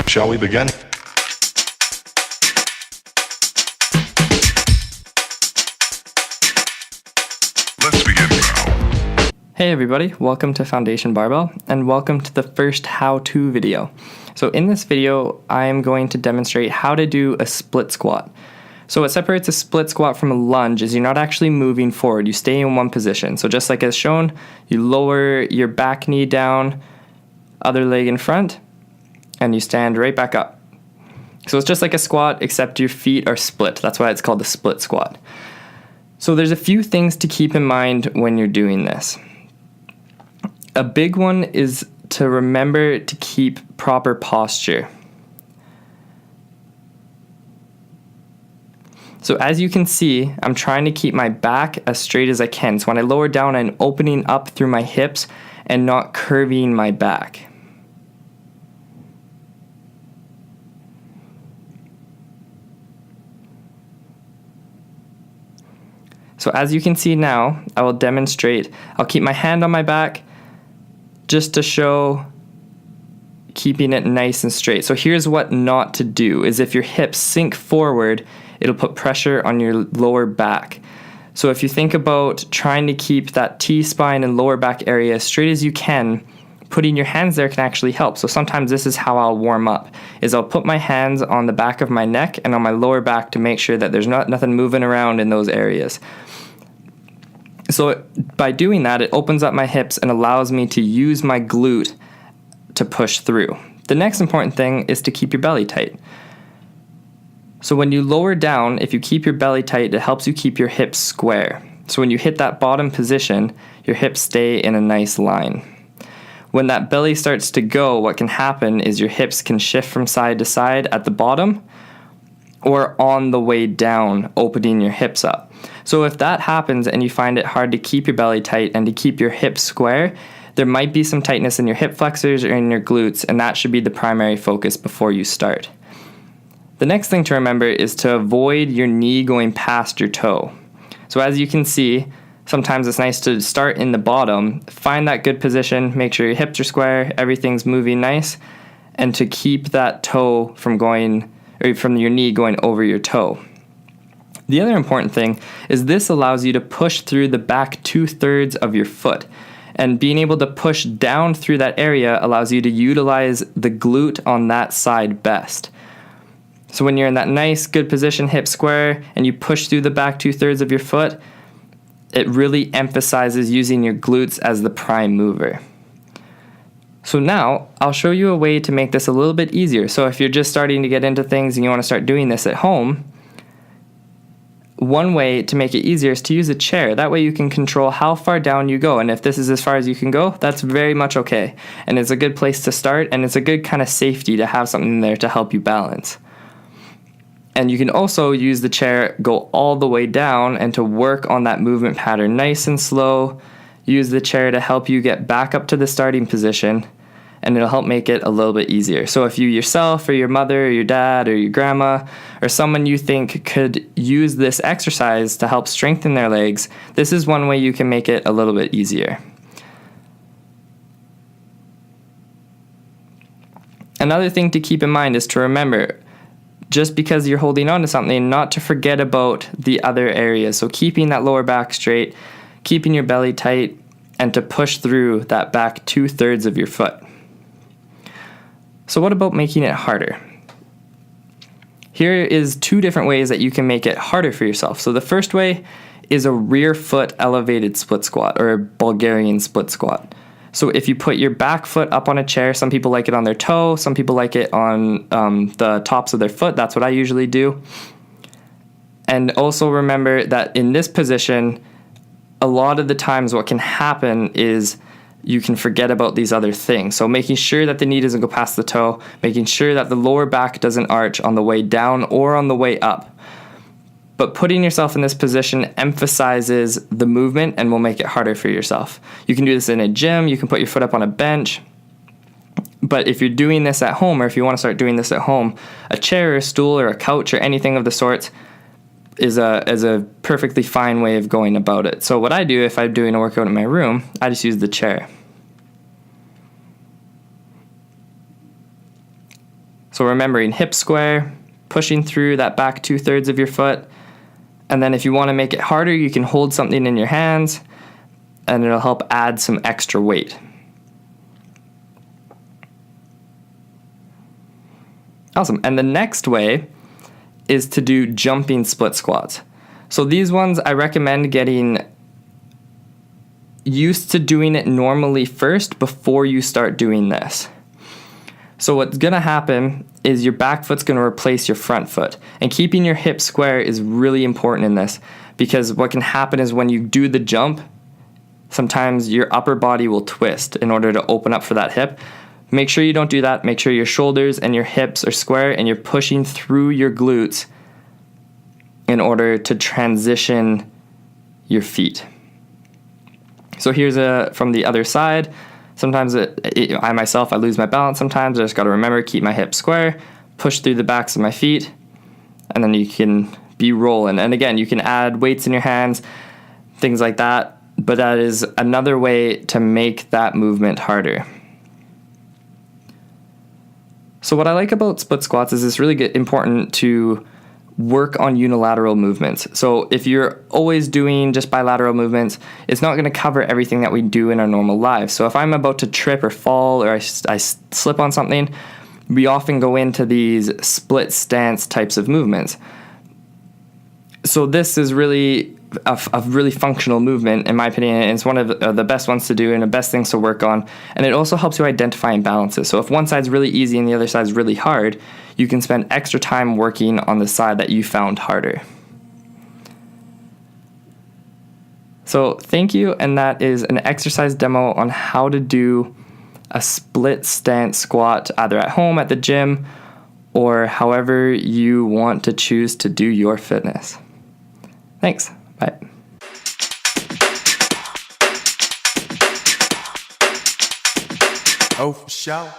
Shall we begin? Let's begin now. Hey everybody, welcome to Foundation Barbell and welcome to the first how-to video. So in this video, I am going to demonstrate how to do a split squat. So what separates a split squat from a lunge is you're not actually moving forward, you stay in one position. So just like as shown, you lower your back knee down, other leg in front, and you stand right back up. So it's just like a squat, except your feet are split. That's why it's called the split squat. So there's a few things to keep in mind when you're doing this. A big one is to remember to keep proper posture. So as you can see, I'm trying to keep my back as straight as I can. So when I lower down, I'm opening up through my hips and not curving my back. So as you can see now, I will demonstrate. I'll keep my hand on my back just to show keeping it nice and straight. So here's what not to do is if your hips sink forward, it'll put pressure on your lower back. So if you think about trying to keep that T-spine and lower back area as straight as you can, putting your hands there can actually help. So sometimes this is how I'll warm up, is I'll put my hands on the back of my neck and on my lower back to make sure that there's nothing moving around in those areas. So by doing that, it opens up my hips and allows me to use my glute to push through. The next important thing is to keep your belly tight. So when you lower down, if you keep your belly tight, it helps you keep your hips square. So when you hit that bottom position, your hips stay in a nice line. When that belly starts to go, what can happen is your hips can shift from side to side at the bottom or on the way down, opening your hips up. So if that happens and you find it hard to keep your belly tight and to keep your hips square, there might be some tightness in your hip flexors or in your glutes, and that should be the primary focus before you start. The next thing to remember is to avoid your knee going past your toe. So as you can see, sometimes it's nice to start in the bottom, find that good position, make sure your hips are square, everything's moving nice, and to keep that toe from your knee going over your toe. The other important thing is this allows you to push through the back 2/3 of your foot. And being able to push down through that area allows you to utilize the glute on that side best. So when you're in that nice, good position, hip square, and you push through the back 2/3 of your foot, it really emphasizes using your glutes as the prime mover. So now, I'll show you a way to make this a little bit easier. So if you're just starting to get into things and you want to start doing this at home, one way to make it easier is to use a chair. That way you can control how far down you go. And if this is as far as you can go, that's very much okay. And it's a good place to start, and it's a good kind of safety to have something there to help you balance. And you can also use the chair, go all the way down, and to work on that movement pattern nice and slow. Use the chair to help you get back up to the starting position, and it'll help make it a little bit easier. So if you yourself or your mother or your dad or your grandma or someone you think could use this exercise to help strengthen their legs, this is one way you can make it a little bit easier. Another thing to keep in mind is to remember, just because you're holding on to something, not to forget about the other areas. So keeping that lower back straight, keeping your belly tight, and to push through that back 2/3 of your foot. So what about making it harder? Here is 2 different ways that you can make it harder for yourself. So the first way is a rear foot elevated split squat, or a Bulgarian split squat. So if you put your back foot up on a chair, some people like it on their toe, some people like it on the tops of their foot. That's what I usually do. And also remember that in this position, a lot of the times what can happen is you can forget about these other things. So making sure that the knee doesn't go past the toe, making sure that the lower back doesn't arch on the way down or on the way up. But putting yourself in this position emphasizes the movement and will make it harder for yourself. You can do this in a gym, you can put your foot up on a bench. But if you're doing this at home, or if you want to start doing this at home, a chair or a stool or a couch or anything of the sort is a perfectly fine way of going about it. So what I do if I'm doing a workout in my room, I just use the chair. So So remembering hip square, pushing through that back 2/3 of your foot. And then if you want to make it harder, you can hold something in your hands and it'll help add some extra weight. Awesome. And the next way is to do jumping split squats. So these ones I recommend getting used to doing it normally first before you start doing this. So what's going to happen is your back foot's going to replace your front foot. And keeping your hip square is really important in this, because what can happen is when you do the jump, sometimes your upper body will twist in order to open up for that hip. Make sure you don't do that. Make sure your shoulders and your hips are square and you're pushing through your glutes in order to transition your feet. So here's from the other side. Sometimes I lose my balance sometimes. I just got to remember, keep my hips square, push through the backs of my feet, and then you can be rolling. And again, you can add weights in your hands, things like that, but that is another way to make that movement harder. So what I like about split squats is it's really important to work on unilateral movements. So if you're always doing just bilateral movements, it's not going to cover everything that we do in our normal lives. So if I'm about to trip or fall or I slip on something, we often go into these split stance types of movements. So this is really a really functional movement, in my opinion, and it's one of the best ones to do and the best things to work on. And it also helps you identify imbalances. So if one side's really easy and the other side's really hard, you can spend extra time working on the side that you found harder. So thank you, and that is an exercise demo on how to do a split stance squat either at home, at the gym, or however you want to choose to do your fitness. Thanks. Bye. Oh, for sure.